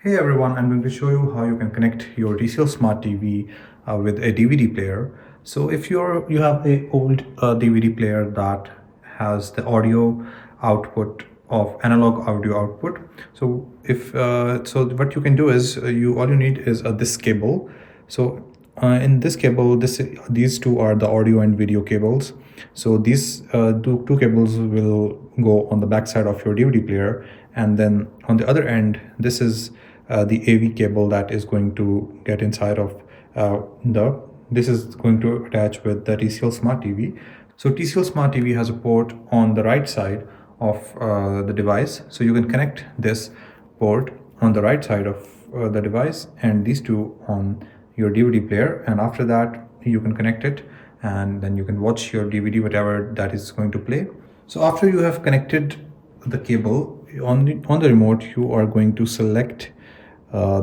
Hey everyone, I'm going to show you how you can connect your TCL Smart TV with a DVD player. So if you have a old DVD player that has the audio output of analog audio output, so what you can do is you all you need is this cable. So in this cable, these two are the audio and video cables. So these two cables will go on the back side of your DVD player, and then on the other end, this is the AV cable that is going to get inside of the. This is going to attach with the TCL Smart TV. So TCL Smart TV has a port on the right side of the device. So you can connect this port on the right side of the device and these two on your DVD player. And after that, you can connect it and then you can watch your DVD, whatever that is going to play. So after you have connected the cable on the remote, you are going to select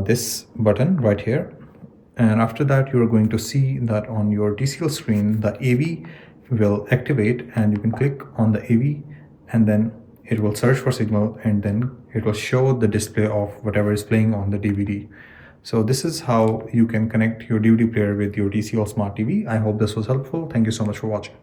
this button right here, and after that you are going to see that on your TCL screen the AV will activate, and you can click on the AV and then it will search for signal and then it will show the display of whatever is playing on the DVD. So this is how you can connect your DVD player with your TCL Smart TV. I hope this was helpful. Thank you so much for watching.